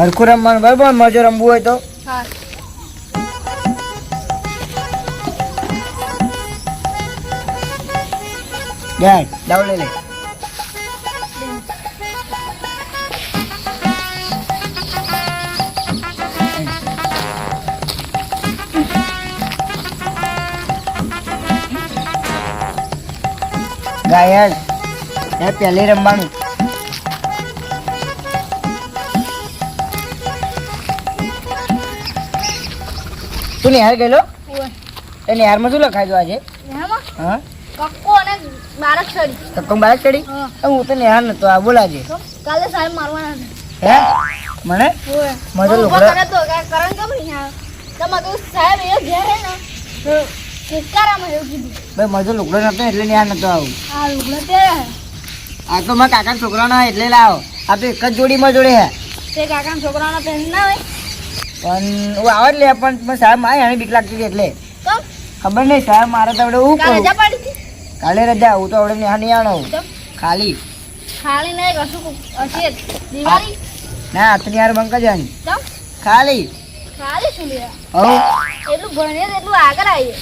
હરખું રમવાનું બરાબર, મજો રમવું હોય તો. હા જાય દાવ લઈ લે. ગાયલ એ પહેલી રમવાનું. તું નિહાર ગયેલો? એ નિહારમાં શું લખાય આજે? હા કક્કો અને બારક ચડી. કક્કો બારક ચડી? હું તો નિહાર નતો આ બોલાજે. કાલે સાહેબ મારવાના છે. હે મને મજો લુગડા કરે તો કારણ કેમ નહીં આ તમારે તો સાહેબ એ ઘેર હે ને તો કિસ્કારામાં એવું કીધું ભાઈ મજો લુગડો નતો એટલે નિહાર નતો આવું. આ લુગડા તે આ તો મારા કાકા છોકરાનો એટલે લાવો. આ તો એક જ જોડીમાં જોડે હે. તે કાકા છોકરાનો પહેન ના હોય પણ હું આવે લે પણ સાહેબ મારે એને બીક લાગતી હતી એટલે તો ખબર નહીં સાહેબ મારે તો હું કાલે કહું રજા પાડી હતી. કાલે રજા હું તો આવડે નિહાર નહીં આનો ખાલી ખાલી નહીં કશું હશે દિવાળી ના આતની યાર બંક જ તો ખાલી ખાલી શું લે હવ એટલું ભણીએ તો એટલું આગળ આવીએ.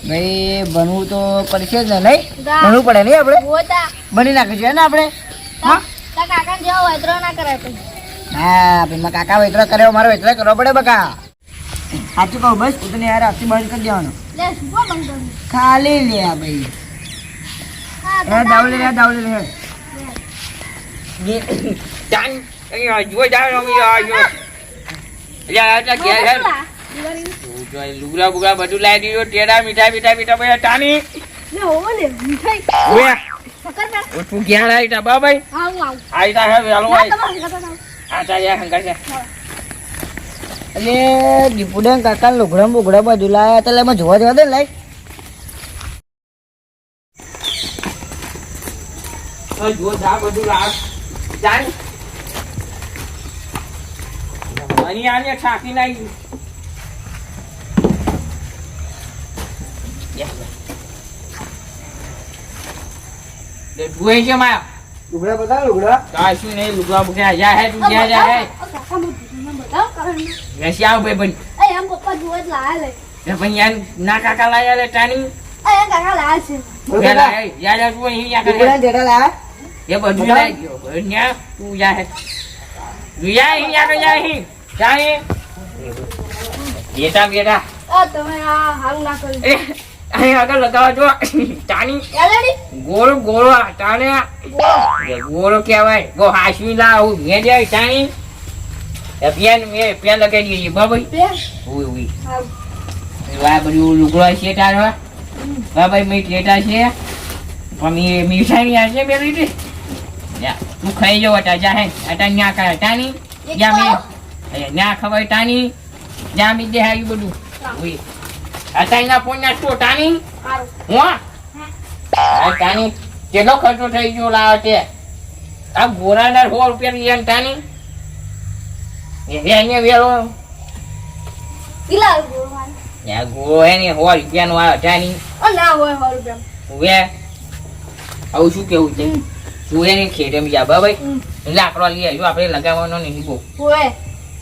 ભાઈ ભણવું તો પડશે જ ને નહીં ભણવું પડે નહીં આપણે હોતા બની નાખીશું ને આપણે. તા કાકા જેવો વૈતરો ના કરાય પછી. હા ભાઈ મારા કાકા વેતરા કર્યો મારો વેતરા કરવો પડે બકા. સાચું કહું બસ હું તને યાર આખી બંધ કરી દેવાનો લે શું બંધ કરું ખાલી લે આ ભાઈ. હા એ દાવલે લે દાવલે લે ચાન જો જાવ જો યા આ કે હે દિવાળી લુગડા બુગડા બધું લાવી દીધું ટેડા મીઠા મીઠા મીઠા ભાઈ ટાની લે હોવો ને મીઠાઈ ઓએ સકર બે ઓ તું ક્યાં આવી તા બાબાઈ હા હું આવું આવી તા હે વેલો ના આવી તમારે કહેતા ના આ તા યા હંગા છે એટલે દીપુડા કાકા લુગડા બુગડા બધું લાયા એટલે એમાં જોવા જવા દે ને લાઈ. જો જા બધું લાવ ચાન મની આને છાકી નાઈ દે બુએ છે માયા લુગડા બતાવ લુગડા કાશું નહીં લુગડા બુકે જા હે તું જા જા હે કાકા મને બતાવ કારણ વેસી આવ ભાઈ બન એ એમ પપ્પા જુઓ જ લાયા લે એ ભાઈ યાર ના કાકા લાયા લે ટાની એ કાકા લાયા છે વેલા હે જા જા તું અહીં યા લુગડા કરે જેઠા લાયા એ બધું લઈ ગયો ન્યા તું જા હે તું યા અહીં યા કે જા અહીં જા અહીં બેટા બેટા આ તમે આ હાલ ના કર્યું એ અહીં આગળ લગાવો જો ટાની એલેડી ગોળ ગોળ ટાણે ગોળ કહેવાય ગો હાસવી લાવ મે દે ટાણી એ પેન લગાઈ દઈએ બાબાઈ બે ઓય ઓય હાલ આ બધું લુગડો છે તારો બાબાઈ મે ટેટા છે પણ મીઠાઈ આ છે બે લીધી યા તું ખાઈ જો તા જા હે આટા ન્યા કા ટાણી જા મે ન્યા ખવાય ટાણી જા મી દે હાઈ બધું ઓય આટા ના પોન્યા તો ટાણી હારું હું આ ટાણી કેટલો ખર્ચો થઈ ગયો લાવ તે આ ગોરાના 100 રૂપિયા ની ટાણી એને વેલો કિલા ગોળવાન યા ગો એને 100 રૂપિયા નો આ ટાણી ઓ ના હોય 100 રૂપિયા હવે આવું શું કેવું છે તું એને ખેડમ જા બાબાઈ લાકડો લઈ આવજો આપણે લગાવવાનો નહીં બો હોય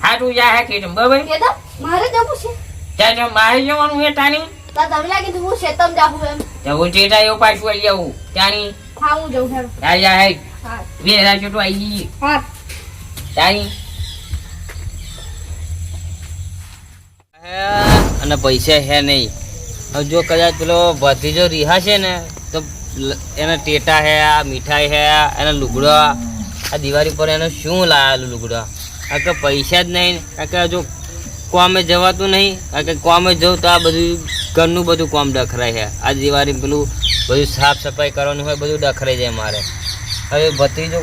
હા તું જા હે ખેડમ બાબાઈ કે તો મારે જવું છે ચાલ મારે જવાનું હે ટાણી તા તમને લાગે હું શેતમ જાવું એમ જવું ચેટા એવું પાછું આવી આવું ટાણી હા હું જઉં હેરો જા જા હે હા વેરા છોટો આવી ગઈ હા ટાણી અને પૈસા હે નહીં હવે જો કદાચ પેલો ભત્રીજો રિહા છે ને તો એના ટેટા હે આ મીઠાઈ હે એના લુગડા આ દિવાળી પર એને શું લાવેલું લુગડા કારણ કે પૈસા જ નહીં કારણ કે જો કોમે જવાતું નહીં કારણ કે કોમે જવું તો આ બધું ઘરનું બધું કોમ ડખરાય છે આ દિવાળી પેલું બધું સાફ સફાઈ કરવાનું હોય બધું ડખરાઈ જાય મારે હવે ભત્રીજો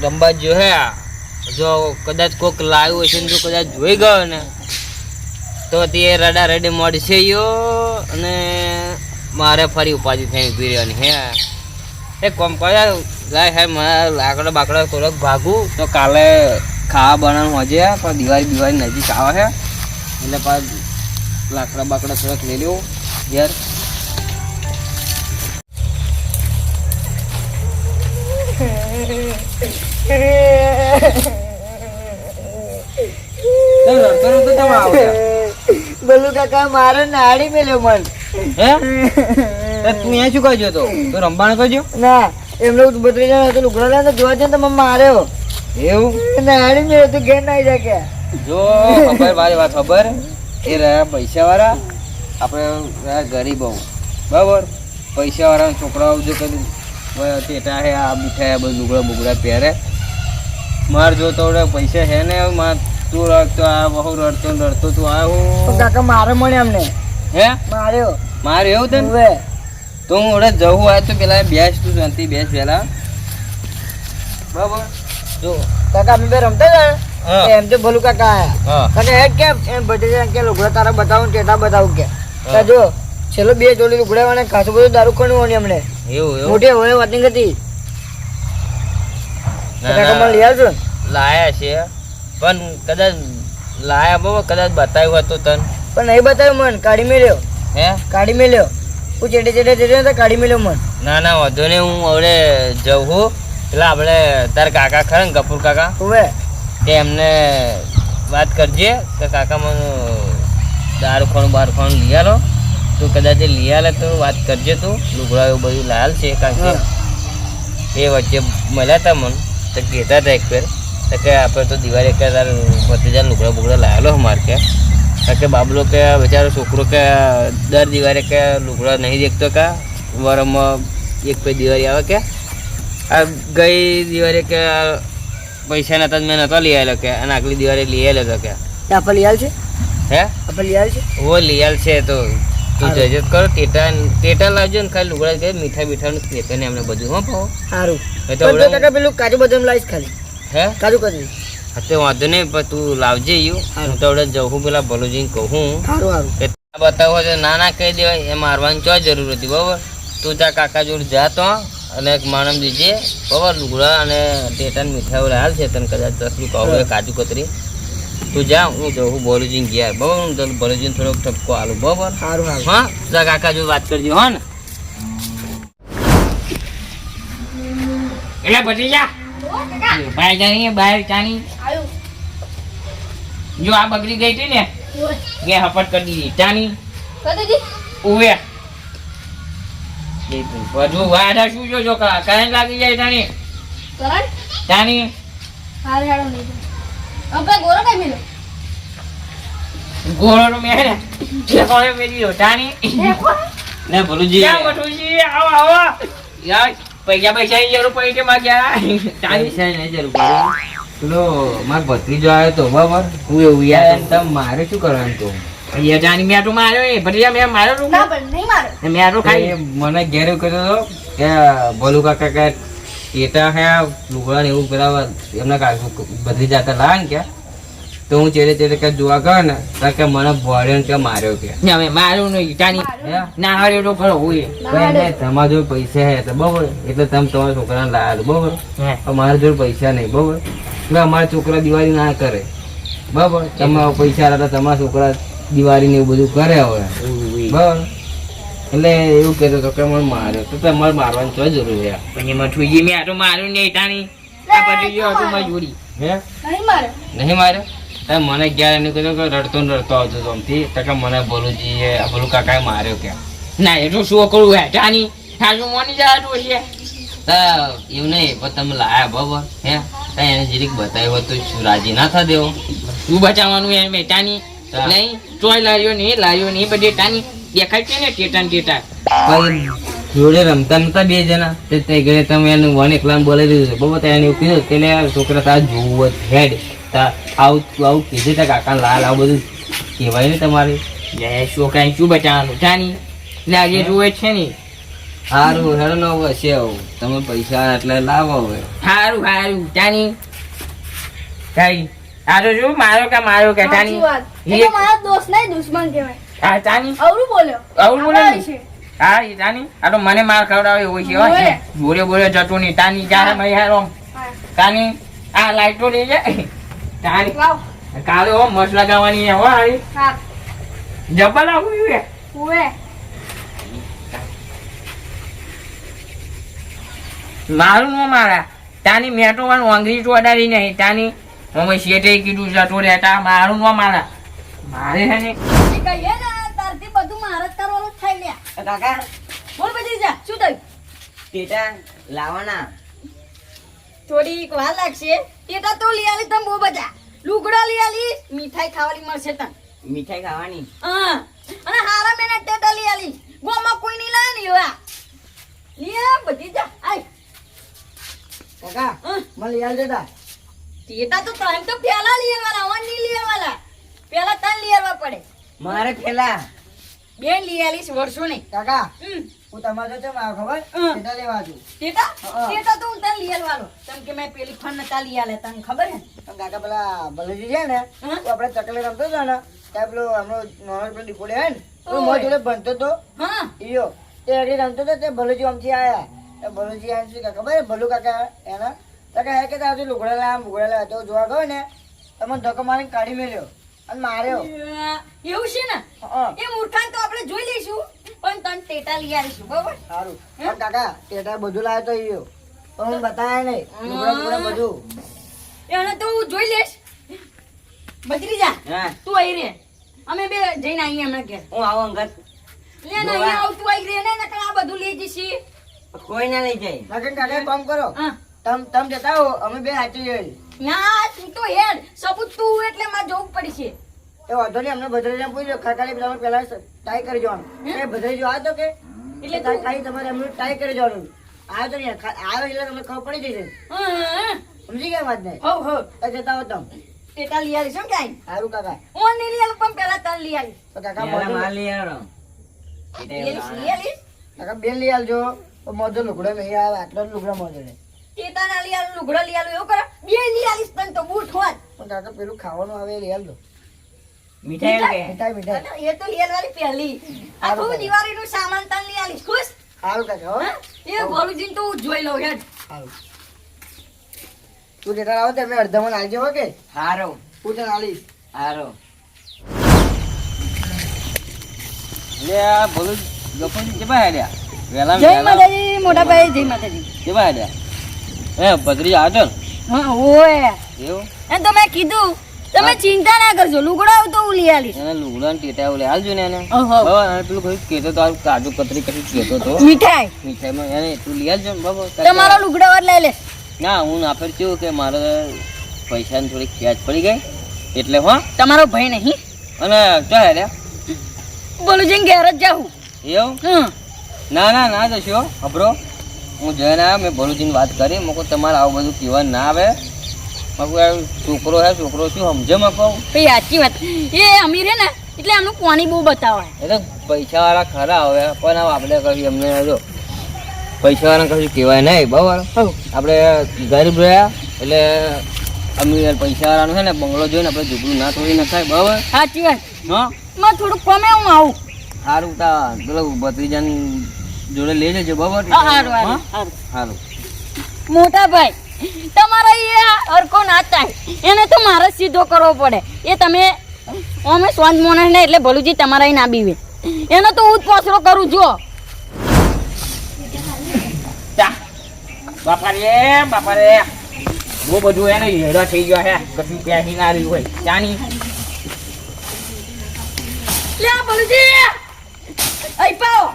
રંબા જો હે જો કદાચ કોઈક લાવ્યું હશે ને જો કદાચ જોઈ ગયો ને તો તે રડા રડી મળશે યો અને મારે ફરી ઉપાધિ થઈને ઉભી રહેવાની હે એ કોમ કર્યા લાય હે મારે લાકડો બાકડો થોડોક ભાગું તો કાલે ખાવા બનાવવાનું હજે પણ દિવાળી નજીક આવે છે એટલે પાછું લાકડા બાકડા થોડાક લઈ લેવું યાર તો રડતો રડતો તમે આવો બોલું કાકા મારે નાડી મેલ્યો મન. હે તો તું અહીંયા શું કરજો તો તું રમવાનું કરજો ના એમનો ભત્રીજા હતો લુગડા લાવ્યો તો જોવા જઈને તો મને માર્યો. એવું નાડી મેલ્યો તું ઘેર નાઈ જા કે. જો ખબર મારી વાત ખબર એ રહ્યા પૈસા વાળા આપણે રહ્યા ગરીબ બહુ બરાબર પૈસા વાળા છોકરાઓ જો કદી ટેટા હે આ મીઠાઈ આ બધું લુગડા બુગડા પહેરે માર જો તો પૈસા હે ને માર તું રડતો આ બહુ રડતો ને રડતો તું આ પણ કાકા મારે મળે અમને હે માર્યો. મારે એવું તને હવે તો હું હવે જવું હોય તો પેલા બેસ તું શાંતિ બેસ પેલા બરાબર જો કાકા અમે બે રમતા હતા હા. ને, એમ તો બોલું કાકા આયા. હા કાકા હેડ કેમ એમ ભત્રીજા કે લુગડા તારા બતાવું ટેટા બતાવું કે. હા. જો છેલ્લો 2 જોડી લુગડા વાળા ખાસું બધું દારૂ ખોણું હોય અમને એવું એવું મોટી હોય વાત નહીં કરતી. ના, કાકા મને ના. લઈ આવજો ને. લાયા છે પણ કદાચ લાયા બાબા કદાચ બતાવ્યું હતું તને પણ નહીં બતાવ્યું મન કાઢી મેલ્યો હે કાઢી મેલ્યો હું ચેટે ચેટે ચેટે તો કાઢી મેલ્યો મન. ના ના વાંધો નહીં હું હવે જવું પેલા આપણે તારા કાકા ખરા ને કપૂર કાકા હવે તે એમને વાત કરજે કે કાકા મને દારૂ ખાણું બાર ખાણું લઈ આલો તું કદાચ એ લઈ આલે તો વાત કરજે તું લુગડા એવું બધું લાલ છે કારણ કે એ વચ્ચે મળ્યા હતા મને તો કહેતા હતા એક ફેર તો કે આપણે તો દિવાળી કે તાર ભત્રીજા લુગડા બુગડા લાવેલો અમારે કે કારણ કે બાબલો કે બિચારો છોકરો કે દર દિવાળે કે લુગડા નહીં દેખતો કે વરમાં એક પછી દિવાળી આવે કે આ ગઈ દિવાળે કે પૈસા નતા મેં નતો લઈ આવેલો કે અને આગલી દિવાળી લઈ આવેલો હતો કે આપણે લઈ આલ છે હે આપણે લઈ આલ છે. ઓ લઈ આલ છે તો તું જજત કરો ટેટા લાવજો ને ખાલી લુગડા કે મીઠા મીઠાનું સ્નેકર ને એમને બધું હો પાવો સારું એ તો પણ હમણાં કાકા પેલું કાજુ બદામ લાવીશ ખાલી હે કાજુ કાજુ. હા તે વાંધો નહીં પણ તું લાવજે યું હું તો હવે જવું પેલા ભલુજીને કહું સારું સારું કે બતાવો તો ના ના કહી દેવાય એ મારવાની ચો જરૂર હતી બરાબર તું તાર કાકા જોડે જા તો અને એક માણસ દીજે બરાબર લુગડા અને ટેટાને મીઠાઈ હાલ છે તને કદાચ તસલું કહું એ કાજુ કતરી તું જા હું જઉં હું ભલુજીને ગયા બરાબર હું તને ભલુજીને થોડોક ઠપકો આલું બરાબર સારું સારું. હા તાર કાકા જોડે વાત કરજો હો ને એટલે ભત્રીજા ભાઈ જાણી બહાર ચાની આવ્યું જો આ બગડી ગઈ હતી ને કે હપટ કરી દીધી ચાની કદી દી ઉવે બધું વાડા શું જો કરંટ લાગી જાય ચાની કરંટ ચાની હારે હાડો નહીં આપણે ગોરો કઈ મેલો ઘોડો નો મેં ઠેકોણે મેલી દો ચાની ને ભલુજી ક્યાં બટુજી આવો આવો યાર પૈસા ની જરૂર પડી છે માં ગયા ચાની પૈસા નહીં જરૂર પડે પેલો માર ભત્રીજો આવ્યો તો બરાબર હું એવું યાર તમે મારે શું કરવાનું તો એ જાની મેં તો માર્યો એ ભત્રીજા મેં માર્યો તું ના પણ નહીં મારે મેં તો ખાઈ મને ઘેર એવું કહેતો હતો કે ભોલું કાકા કે ટેટા હે લુગડા ને એવું પેલા એમના કાકુ બદલી જતા લાવે ને કે તો હું ચેડે ચેડે કે જોવા ગયો ને તો કે મને ભોળ્યો ને કે માર્યો કે ના મેં માર્યું નહીં ચાની હે? ના હાર્યો તો ખરો હોય પણ એને તમારા જોડે પૈસા હે તો બરોબર એટલે તમે તમારા છોકરાને લાવ્યા બરોબર પણ મારા જોડે પૈસા નહીં બરોબર એટલે અમારા છોકરા દિવાળી ના કરે બરોબર તમારા પૈસા હતા તમારા છોકરા દિવાળી ને એવું બધું કરે હવે બરોબર એટલે એવું કહેતો હતો કે મને માર્યો તો તમારે મારવાની શું જરૂર છે પણ એમાં ઠુજી મેં આ તો માર્યું નહીં ચાની આ ભત્રીજો હતો મજૂરી હે નહીં મારે નહીં માર્યો તો મને ક્યારે એને કીધું કે રડતો ને રડતો આવતો હતો આમથી તો કે મને ભોલુજીએ ભોલું કાકાએ માર્યો કે ના એ તો શું કરું હે ચાની સાચું મોની જતું હશે તો એવું નહીં પણ તમે લાયા બરોબર હે તો એને જરીક બતાવ્યો હોત તો શું રાજી ના થા દેવો શું બચાવવાનું એમ મેં ચાની હા. નહીં તોય લાવ્યો નહીં બધી ચાની દેખાય છે ને ટેટા ને ટેટા પણ જોડે રમતા નતા બે જણા તે તે ઘરે તમે એને વન એકલા બોલાવી દીધું બરોબર તો એને એવું કીધું તેને છોકરા તાર જોવું હેડ તા આવું કીધું તા કાકા લાલ આવું બધું કહેવાય ને તમારે જય છોકરાને શું બચાવવાનું ચાની એટલે આજે જુએ છે ને સારું હેડો ન હશે આવું તમે પૈસા એટલે લાવો હવે સારું ચાની કઈ આ તો શું મારો કે સાચી ચાની વાત એ તો મારા દોસ્ત નહીં દુશ્મન કહેવાય હા ચાની અવરું બોલ્યો આવું બોલે આપણા ને? વિશે. હા એ ચાની આ તો મને માર ખવડાવે એવું છે હો. બોલે. બોલે જતું નહીં ચાની જારે મય હારો હા. ચાની આ લાઈટો લઈ જાય ચાની લાવ કાલે હો મસ્ત લગાવવાની છે હો હારી હા જબ્બર આવું છે ઉવે મારું નો મારા તાની મેં તો અંગ્રેજી ચોડાડી નહીં તાની અમે શેઠે કીધું જતો રહેતા મારું ન મારા મારે છે ને એ કહીએ ને તારથી બધું મારે જ કરવાનું જ થાય લ્યા. કાકા બોલ બધી જા શું થયું? ટેટા લાવવાના. થોડીક વાર લાગશે. ટેટા તો લઈ આલી તમે બહુ બધા. લુગડા લઈ આલી, મીઠાઈ ખાવાની મળશે તને. મીઠાઈ ખાવાની. હા અને હારા મેના ટેટા લઈ આલી. ગોમાં કોઈ નહીં લાવે ને એવા. લઈ આ બધી જા. આય કાકા હા. મને લઈ આવજો તા. ટેટા તો ટાઈમ તો પહેલા લઈ આવવાના, હવે નહીં લઈ આવવાના. પહેલા તને લઈ આવવા પડે. મારે પેલા બેન લઈ આલીશ વર્ષો નહીં. કાકા હમ. હું તમારે તો ચમ આવ્યો ખબર હા. ટેટા લેવા છું. ટેટા હા. ટેટા તો હું તને લઈ આવવાનો. તને કે મેં પેલી ફન નતા લઈ આલે તને ખબર હે? પણ કાકા પેલા બલુજી છે ને હા. તો આપણે ચકલે રમતો હતો ને ત્યાં પેલો હમણો નોર્મલ પેલો દીપોડે હે ને તો ઓય. મારી જોડે ભણતો હતો હા ઈયો તે આગળ રમતો હતો તે બલુજી આમથી આયા તે બલુજી આયા શું કાકા ખબર ભલુ કાકા એના કાકા હે કે તાર લુગડા લાયા તો જોવા ગયો ને તમે ધક્કો મારીને કાઢી મેલ્યો અને માર્યો. એવું છે ને હા. એ મૂર્ખાન તો આપણે જોઈ લઈશું પણ તને ટેટા લઈ આવીશું બરોબર. સારું પણ કાકા ટેટા બધું લાવ્યો તો ઈયો પણ હું બતાવ્યા નહીં લુગડા બધું. એને તો હું જોઈ લઈશ. બજરી જા હા તું આઈ રે અમે બે જઈને આવીએ હમણાં ઘેર. હું આવો અંગત લે ને અહીંયા આવ તું આઈ રે ને નકર આ બધું લઈ જઈશી. કોઈ ના લઈ જાય નકર કાકા કામ કરો હા તમ જતા હો અમે બે સાચી જઈએ. ના તું તો હેડ સબૂત તું એટલે માં જોવું પડશે. એ વાંધો નહીં અમને ભદ્રેજા પૂછ્યો ખાલી તમે પહેલા ટ્રાય કરી જવાનું એ ભદ્રેજો આ તો કે એટલે એટલે તું ખાલી તમારે એમનું ટ્રાય કરી જવાનું આ તો નહીં આવે એટલે તમને ખબર પડી જશે હા સમજી ગયા વાત ને હો હો તો જતા હો તમે ટેટા લઈ આવીશ શું કાઈ સારું કાકા હું નહીં લઈ આલું પણ પહેલા તને લઈ આવીશ. તો કાકા મોઢું લઈ આવીશ. કાકા બેન લઈ આવજો તો મોઢો લુગડો નહીં આવે આટલો જ લુગડો મોઢો ને ટેટા ના લઈ આલું લુગડા લઈ આલું એવું કરે બે લઈ આવીશ તને તો બૂટ હોત. પણ કાકા પેલું ખાવાનું આવે એ લઈ આવજો મીઠાઈ મીઠાઈ મીઠાઈ અને એ તો લઈ આલવાની પહેલી. આખું દિવાળીનું સામાન તને લઈ આલીશ ખુશ. સારું કાકા હો હા? એ ભોલુજીને તો હું જોઈ લઉં હેડ. સારું તું જેટલા આવો તમે અડધામાં આવજો હો કે હારો હું તને આલીશ હારો લે આ બોલું ગપન કેવા હેડ્યા વેલા જય માતાજી મોટા ભાઈ જય માતાજી. કેવા હેડ્યા એ બદ્રી આવજો ને હા ઓય એવું એ તો મેં કીધું તમે ચિંતા ના કરજો લુગડા તો હું લઈ આલીશ. એને લુગડા ને ટેટા ઓલે હાલજો ને એને ઓહો. બરાબર અને પેલું કઈ કેતો તો આ કાજુ કતરી કરી કેતો તો મીઠાઈ મીઠાઈમાં એને તું લઈ આવજો ને બરાબર તમારો લુગડા વાર લઈ લે. ના હું ના ફેર કેવું કે મારે પૈસાની થોડી ખેંચ પડી ગઈ એટલે હો તમારો ભાઈ નહીં અને ચો હેડ્યા બોલુજીને ઘેર જ જાઉં. એવું હમ ના ના ના જશો ખબરો હું જઈને આવ્યો મેં ભલુજીને વાત કરી મેં કહું તમારે આવું બધું કહેવા ના આવે મેં કહું આ છોકરો હે છોકરો શું સમજે મેં કહું ભાઈ સાચી વાત એ અમીર હે ને એટલે એમનું પાણી બહુ બતાવાય. એટલે પૈસાવાળા ખરા હવે પણ હવે આપણે કહ્યું એમને જો પૈસાવાળાને કશું કહેવાય નહીં બરાબર આપણે ગરીબ રહ્યા એટલે અમીર પૈસાવાળાનું છે ને બંગલો જોઈને આપણે ઝૂકડું ના તોડી નખાય બરાબર સાચી વાત. હા માં થોડુંક કમે હું આવું. સારું તા પેલો ભત્રીજાને જોડે લઈ લેજો બરાબર હારું હારું હા? હારું. સારું મોટા ભાઈ તમારા એ હરકો ના થાય એને તો મારે જ સીધો કરવો પડે. એ તમે અમે સ્વાદ મોણસ ને એટલે ભલુજી તમારા ના બીવે એનો તો હું જ પોસડો કરું જો. ચા બાપા રે બહુ બધું એને હેડો થઈ ગયો હે કશું પ્યાસી ના રહ્યું હોય ચાની લે ભલુજી અહીં પાઓ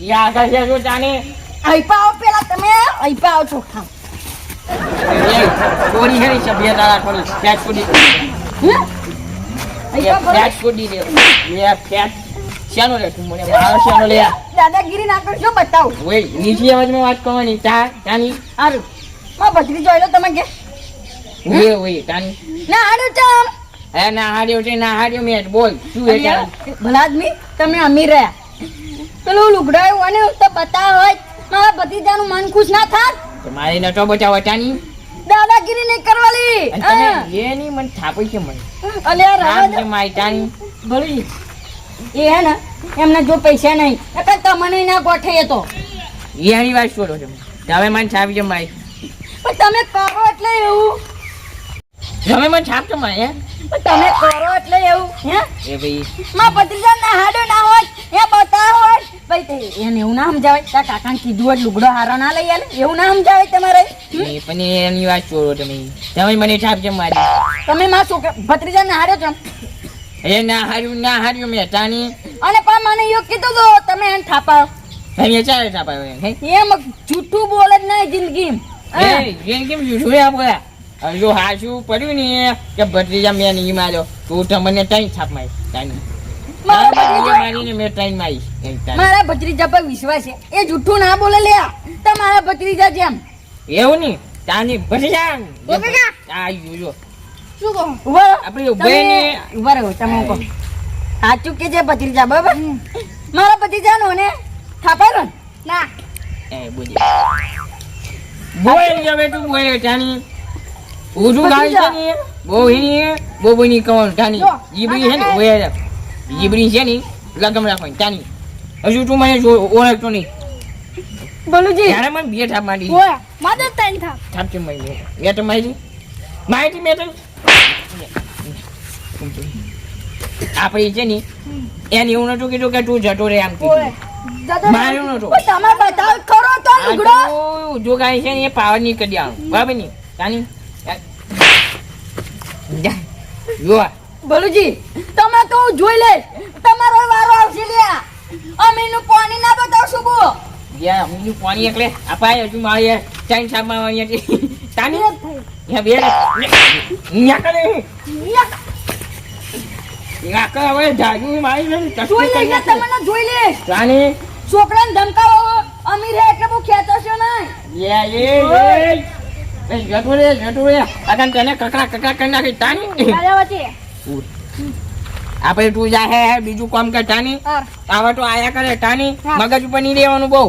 યા આગળ છે શું ચાની અહીં પાઓ પેલા તમે અહીં પાઓ ચોખા. ચોરી હે સભ્યતા થોડી ફેટ કુડી હે? અહીં પાઓ ફેટ કુડી દે લે ફેટ શાનો રે તું મને મારો શાનો લે દાદાગીરી ના કરશો બતાવું. ઓય નીચી અવાજમાં વાત કરવાની ચાની સારું માં ભત્રી જોઈ લો તમે કે ઓય ચાની ના હાડું ચામ હે ના હાડ્યો મેં બોલ શું હે ચાલ ભલા આદમી તમે અમીર રહ્યા પેલું લુગડાયું અને તો બતાવ હોય મારા ભતીજાનું મન ખુશ ના થાત. મારી નટો બચાવો ચાની દાદાગીરી નહીં કરવાની. અને તમે એ ની મને થાપી છે મને અલ્યા રાવા નામ દે. છે મારી ચાની ભલુજી એ હે ને એમને જો પૈસા નહીં એટલે તમને ના ગોઠે એ તો એની વાત છોડો તમે તમે મને છાપી છે મારી પણ તમે કરો એટલે એવું તમે મને છાપ છો મારી હે પણ તમે કરો એટલે એવું હે એ ભાઈ માં ભત્રીજા ના હાડો ના હોય એ બતાવ હોય ભાઈ તે એને એવું ના સમજાવે તાર કાકાને કીધું હોય લુગડો હારો ના લઈ આલે એવું ના સમજાવે તમારે એ પણ એની વાત છોડો તમે મને છાપ છે મારી તમે મારા છોકરા ભત્રીજાને હાર્યો છો એ ના હાર્યું મેં તાની અને પણ મને એવું કીધું તો તમે એને થાપાવ તમે ચાલે છાપાયો હે એમ જૂઠું બોલે જ નહીં જિંદગી એ જેન કેમ જોયા આપડા જો હાચું પડ્યું ને કે ભત્રીજા મેં નહીં માર્યો તું તમને ત્રણ છાપ મારી તાની મારીને મેં ત્રણ મારી મારા ભત્રીજા પર વિશ્વાસ છે એ જૂઠું ના બોલે લે તમારા ભત્રીજા જેમ એવું નહીં તાની ભત્રીજા ઓ કાકા આ જો શું કહો ઉભા રહો. આપણી ઉભેને ઉભા રહો તમે કહો સાચું કે છે ભત્રીજા બરાબર મારા ભત્રીજાનો ને થાપાયો ને ના એ બોલી બોલ હવે તું બોલે તાની ઉજુ ગાય છે ને બહુ હિની બહુ બની કવન તાની જીબરી છે ને ઓય જીબરી છે ને લગમ રાખવાની તાની હજુ તું મને ઓળખતો નહીં બોલુજી ત્યારે મને બે થાપ મારી ઓય માદે તાઈ થા થાપ છે મારી મેં તો મારી માહિતી મેં તો આપણી છે ને એને એવું નતું કીધું કે તું જતો રે આમ કીધું માર્યું નતું તમે બતાવ કરો તો લુગડો જો ગાય છે ને એ પાવર ની કરી આવું બરાબર ની તાની જો બોલુજી તમે તો જોઈ લે તમારો વારો આવશે લ્યા અમીનું પાણી ના બતાવશું બો યા હું પાણી એકલે અપાય હજુ મારી ચાઈન સાબમાં વાણી હતી તાની યા બે ન્યા કરે યા કરે હવે જાગી મારી ને જોઈ લે કે તમને જોઈ લે તાની છોકરાને ધમકાવો અમીર હે એટલે બહુ ખેંચશો નહીં યા એ જટુ રે અગન તને કકડા કરી નાખી તાની આપણે તું જા હે બીજું કામ કર તાની આવા તો આયા કરે તાની મગજ ઉપર નહીં રહેવાનું બહુ